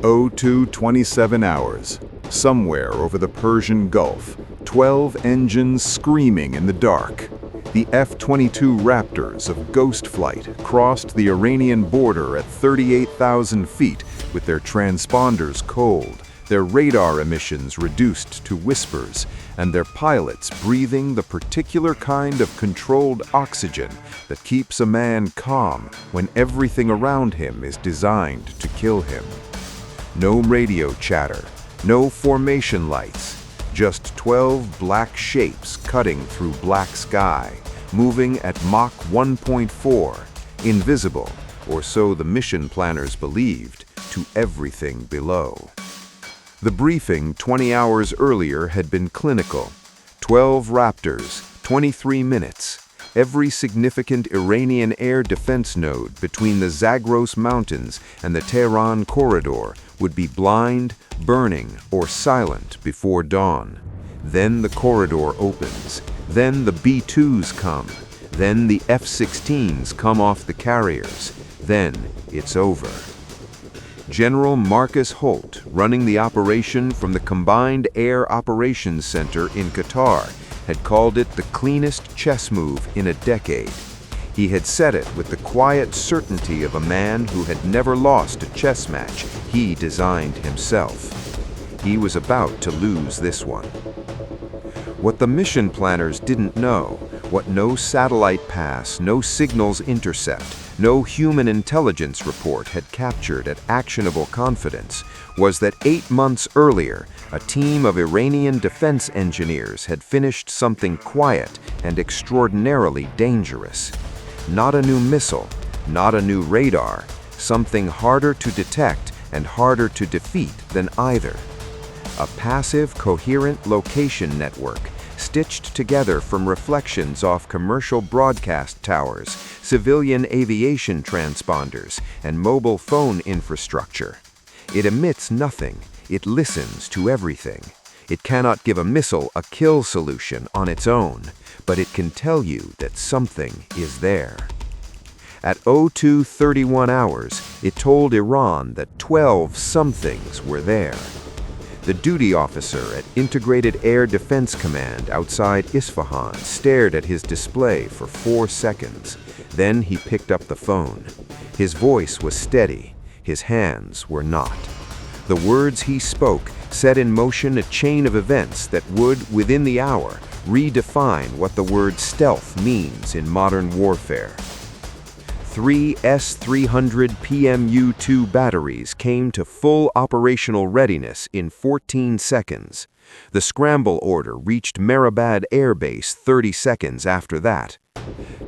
02 27 hours. Somewhere over the Persian Gulf, 12 engines screaming in the dark. The F-22 Raptors of Ghost Flight crossed the Iranian border at 38,000 feet with their transponders cold, their radar emissions reduced to whispers, and their pilots breathing the particular kind of controlled oxygen that keeps a man calm when everything around him is designed to kill him. No radio chatter, no formation lights, just 12 black shapes cutting through black sky, moving at Mach 1.4, invisible, or so the mission planners believed, to everything below. The briefing 20 hours earlier had been clinical. 12 Raptors, 23 minutes. Every significant Iranian air defense node between the Zagros Mountains and the Tehran corridor would be blind, burning, or silent before dawn. Then the corridor opens. Then the B-2s come. Then the F-16s come off the carriers. Then it's over. General Marcus Holt, running the operation from the Combined Air Operations Center in Qatar, had called it the cleanest chess move in a decade. He had said it with the quiet certainty of a man who had never lost a chess match he designed himself. He was about to lose this one. What the mission planners didn't know, what no satellite pass, no signals intercept, no human intelligence report had captured at actionable confidence, was that 8 months earlier, a team of Iranian defense engineers had finished something quiet and extraordinarily dangerous. Not a new missile, not a new radar, something harder to detect and harder to defeat than either. A passive, coherent location network, stitched together from reflections off commercial broadcast towers, civilian aviation transponders, and mobile phone infrastructure. It emits nothing, it listens to everything. It cannot give a missile a kill solution on its own, but it can tell you that something is there. At 02:31 hours, it told Iran that 12 somethings were there. The duty officer at Integrated Air Defense Command outside Isfahan stared at his display for 4 seconds. Then he picked up the phone. His voice was steady. His hands were not. The words he spoke set in motion a chain of events that would, within the hour, redefine what the word stealth means in modern warfare. 3 S-300 PMU-2 batteries came to full operational readiness in 14 seconds. The scramble order reached Mehrabad Air Base 30 seconds after that.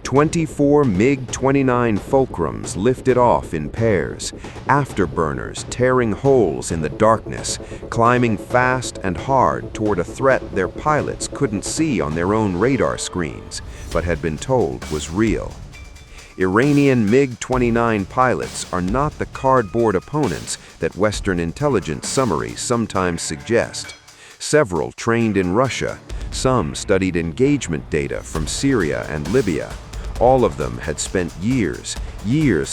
24 MiG-29 Fulcrums lifted off in pairs, afterburners tearing holes in the darkness, climbing fast and hard toward a threat their pilots couldn't see on their own radar screens, but had been told was real. Iranian MiG-29 pilots are not the cardboard opponents that Western intelligence summaries sometimes suggest. Several trained in Russia, some studied engagement data from Syria and Libya. All of them had spent years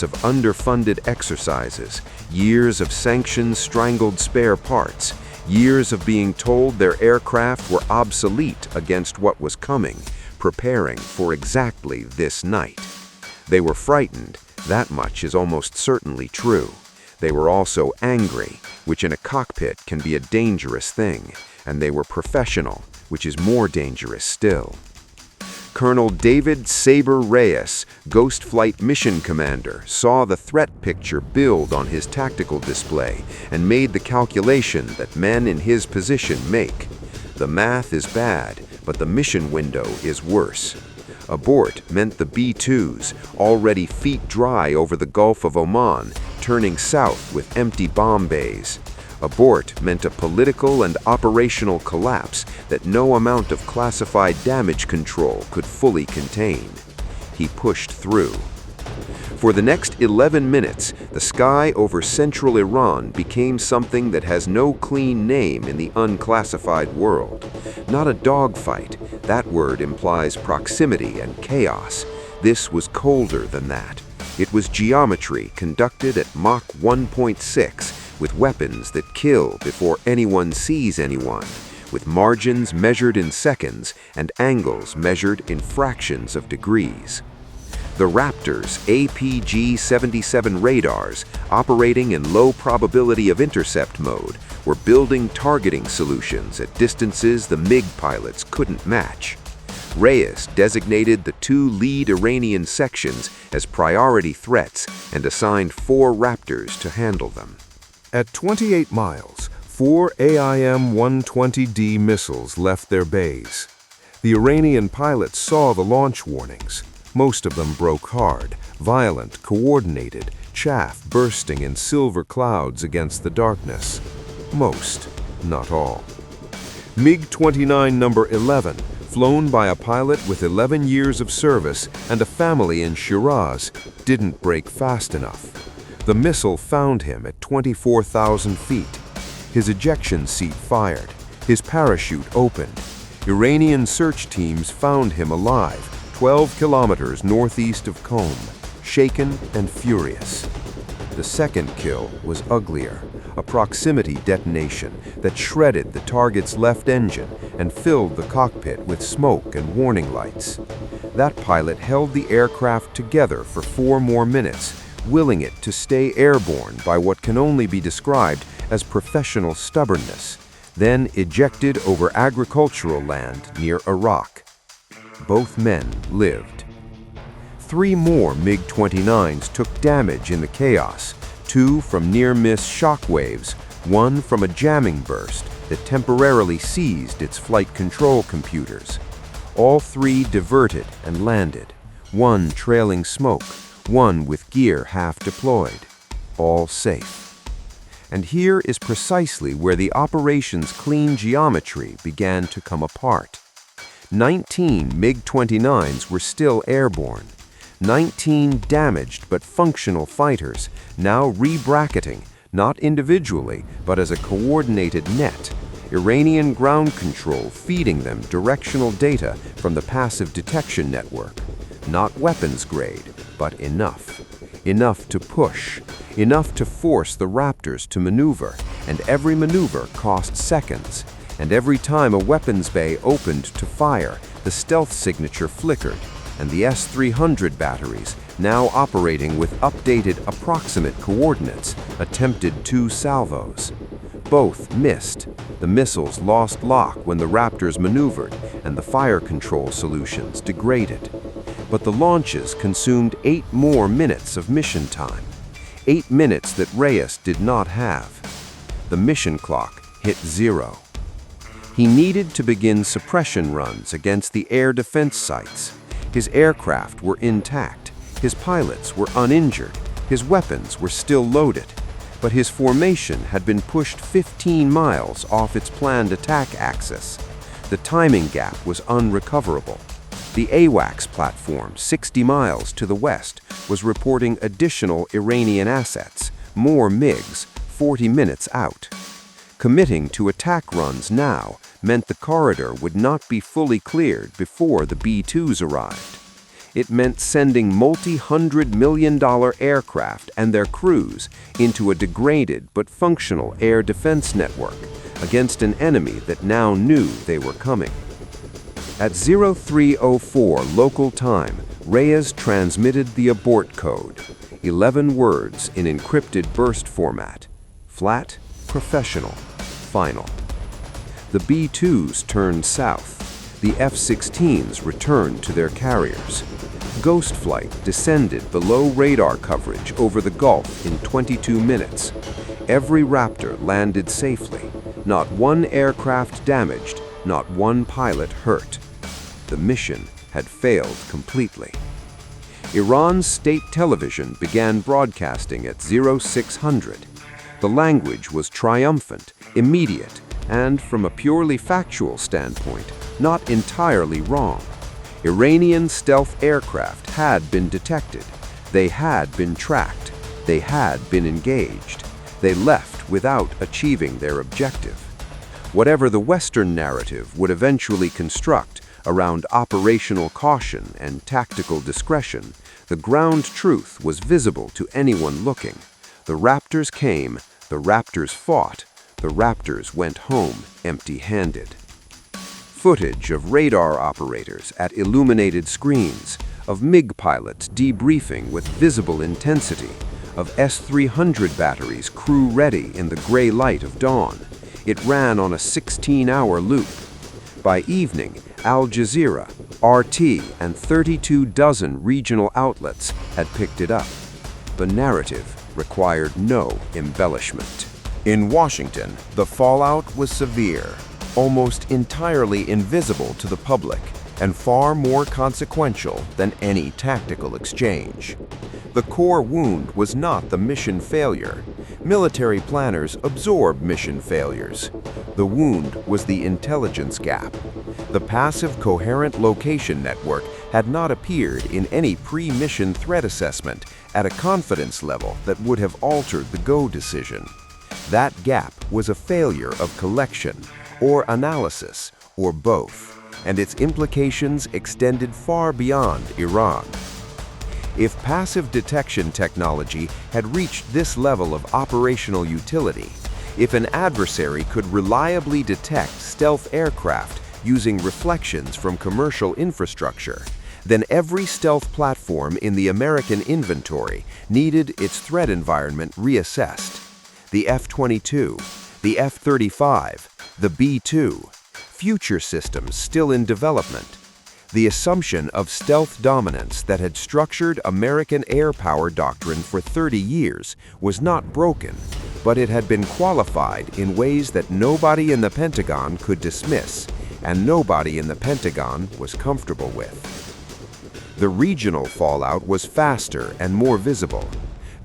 of underfunded exercises, years of sanctions-strangled spare parts, years of being told their aircraft were obsolete against what was coming, preparing for exactly this night. They were frightened, that much is almost certainly true. They were also angry, which in a cockpit can be a dangerous thing, and they were professional, which is more dangerous still. Colonel David Saber Reyes, Ghost Flight Mission Commander, saw the threat picture build on his tactical display and made the calculation that men in his position make. The math is bad, but the mission window is worse. Abort meant the B-2s, already feet dry over the Gulf of Oman, turning south with empty bomb bays. Abort meant a political and operational collapse that no amount of classified damage control could fully contain. He pushed through. For the next 11 minutes, the sky over central Iran became something that has no clean name in the unclassified world. Not a dogfight. That word implies proximity and chaos. This was colder than that. It was geometry conducted at Mach 1.6, with weapons that kill before anyone sees anyone, with margins measured in seconds and angles measured in fractions of degrees. The Raptors' APG-77 radars, operating in low probability of intercept mode, were building targeting solutions at distances the MiG pilots couldn't match. Reyes designated the 2 lead Iranian sections as priority threats and assigned 4 Raptors to handle them. At 28 miles, 4 AIM-120D missiles left their bays. The Iranian pilots saw the launch warnings. Most of them broke hard, violent, coordinated, chaff bursting in silver clouds against the darkness. Most, not all. MiG-29 number 11, flown by a pilot with 11 years of service and a family in Shiraz, didn't break fast enough. The missile found him at 24,000 feet. His ejection seat fired. His parachute opened. Iranian search teams found him alive, 12 kilometers northeast of Qom, shaken and furious. The second kill was uglier, a proximity detonation that shredded the target's left engine and filled the cockpit with smoke and warning lights. That pilot held the aircraft together for 4 more minutes, willing it to stay airborne by what can only be described as professional stubbornness, then ejected over agricultural land near Iraq. Both men lived. 3 more MiG-29s took damage in the chaos, 2 from near-miss shock waves, 1 from a jamming burst that temporarily seized its flight control computers. All 3 diverted and landed, 1 trailing smoke, 1 with gear half deployed. All safe. And here is precisely where the operation's clean geometry began to come apart. 19 MiG-29s were still airborne. 19 damaged but functional fighters, now re-bracketing, not individually, but as a coordinated net. Iranian ground control feeding them directional data from the passive detection network. Not weapons grade, but enough. Enough to push. Enough to force the Raptors to maneuver, and every maneuver cost seconds. And every time a weapons bay opened to fire, the stealth signature flickered, and the S-300 batteries, now operating with updated approximate coordinates, attempted 2 salvos. Both missed. The missiles lost lock when the Raptors maneuvered, and the fire control solutions degraded. But the launches consumed 8 more minutes of mission time. 8 minutes that Reyes did not have. The mission clock hit 0. He needed to begin suppression runs against the air defense sites. His aircraft were intact, his pilots were uninjured, his weapons were still loaded, but his formation had been pushed 15 miles off its planned attack axis. The timing gap was unrecoverable. The AWACS platform, 60 miles to the west, was reporting additional Iranian assets, more MiGs, 40 minutes out. Committing to attack runs now meant the corridor would not be fully cleared before the B-2s arrived. It meant sending multi-hundred-million-dollar aircraft and their crews into a degraded but functional air defense network against an enemy that now knew they were coming. At 0304 local time, Reyes transmitted the abort code, 11 words in encrypted burst format. Flat, professional, final. The B-2s turned south. The F-16s returned to their carriers. Ghost flight descended below radar coverage over the Gulf in 22 minutes. Every Raptor landed safely. Not one aircraft damaged, not one pilot hurt. The mission had failed completely. Iran's state television began broadcasting at 0600. The language was triumphant, immediate, and from a purely factual standpoint, not entirely wrong. Iranian stealth aircraft had been detected. They had been tracked. They had been engaged. They left without achieving their objective. Whatever the Western narrative would eventually construct around operational caution and tactical discretion, the ground truth was visible to anyone looking. The Raptors came, The Raptors fought. The Raptors went home empty-handed. Footage of radar operators at illuminated screens, of MiG pilots debriefing with visible intensity, of S-300 batteries crew-ready in the gray light of dawn. It ran on a 16-hour loop. By evening, Al Jazeera, RT, and 32 dozen regional outlets had picked it up. The narrative required no embellishment. In Washington, the fallout was severe, almost entirely invisible to the public, and far more consequential than any tactical exchange. The core wound was not the mission failure. Military planners absorb mission failures. The wound was the intelligence gap. The passive coherent location network had not appeared in any pre-mission threat assessment at a confidence level that would have altered the go decision. That gap was a failure of collection, or analysis, or both, and its implications extended far beyond Iran. If passive detection technology had reached this level of operational utility, if an adversary could reliably detect stealth aircraft using reflections from commercial infrastructure, then every stealth platform in the American inventory needed its threat environment reassessed. The F-22, the F-35, the B-2, future systems still in development. The assumption of stealth dominance that had structured American air power doctrine for 30 years was not broken, but it had been qualified in ways that nobody in the Pentagon could dismiss, and nobody in the Pentagon was comfortable with. The regional fallout was faster and more visible.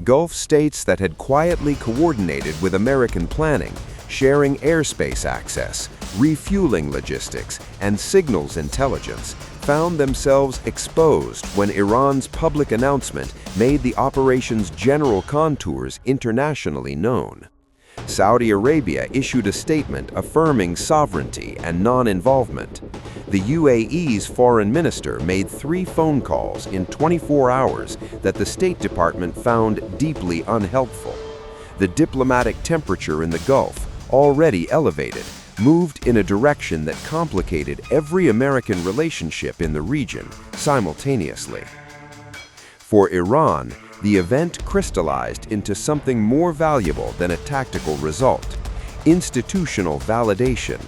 Gulf states that had quietly coordinated with American planning, sharing airspace access, refueling logistics, and signals intelligence, found themselves exposed when Iran's public announcement made the operation's general contours internationally known. Saudi Arabia issued a statement affirming sovereignty and non-involvement. The UAE's foreign minister made 3 phone calls in 24 hours that the State Department found deeply unhelpful. The diplomatic temperature in the Gulf, already elevated, moved in a direction that complicated every American relationship in the region simultaneously. For Iran, the event crystallized into something more valuable than a tactical result: institutional validation.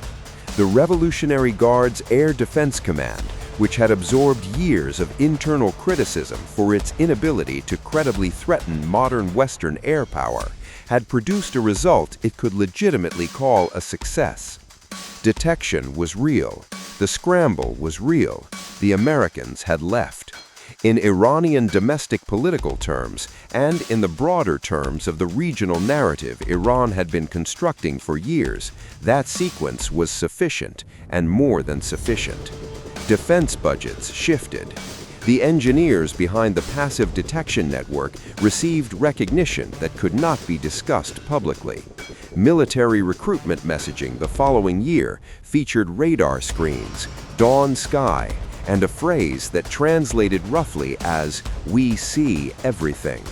The Revolutionary Guard's Air Defense Command, which had absorbed years of internal criticism for its inability to credibly threaten modern Western air power, had produced a result it could legitimately call a success. Detection was real. The scramble was real. The Americans had left. In Iranian domestic political terms, and in the broader terms of the regional narrative Iran had been constructing for years, that sequence was sufficient, and more than sufficient. Defense budgets shifted. The engineers behind the passive detection network received recognition that could not be discussed publicly. Military recruitment messaging the following year featured radar screens, dawn sky, and a phrase that translated roughly as, "We see everything."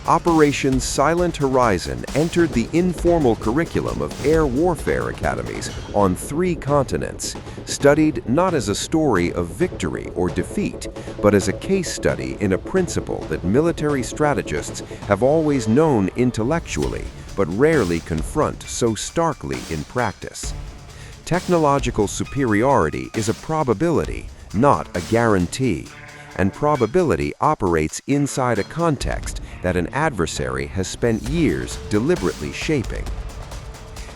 Operation Silent Horizon entered the informal curriculum of air warfare academies on 3 continents, studied not as a story of victory or defeat, but as a case study in a principle that military strategists have always known intellectually, but rarely confront so starkly in practice. Technological superiority is a probability, not a guarantee, and probability operates inside a context that an adversary has spent years deliberately shaping.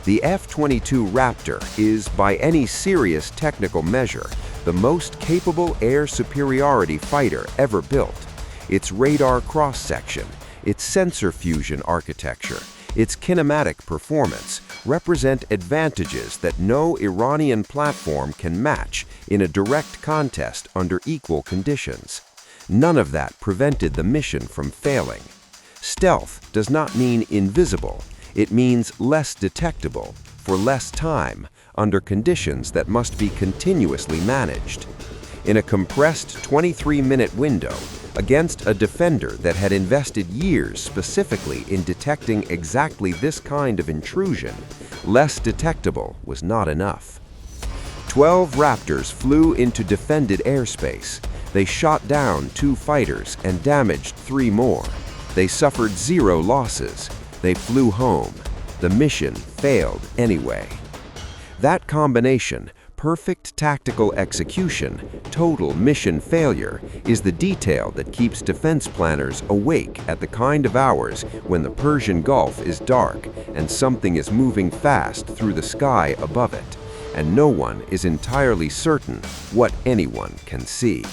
The F-22 Raptor is, by any serious technical measure, the most capable air superiority fighter ever built. Its radar cross-section, its sensor fusion architecture, its kinematic performance represent advantages that no Iranian platform can match in a direct contest under equal conditions. None of that prevented the mission from failing. Stealth does not mean invisible. It means less detectable, for less time, under conditions that must be continuously managed. in a compressed 23-minute window against a defender that had invested years specifically in detecting exactly this kind of intrusion, less detectable was not enough. 12 Raptors flew into defended airspace. They shot down 2 fighters and damaged 3 more. They suffered 0 losses. They flew home. The mission failed anyway. That combination, perfect tactical execution, total mission failure, is the detail that keeps defense planners awake at the kind of hours when the Persian Gulf is dark and something is moving fast through the sky above it, and no one is entirely certain what anyone can see.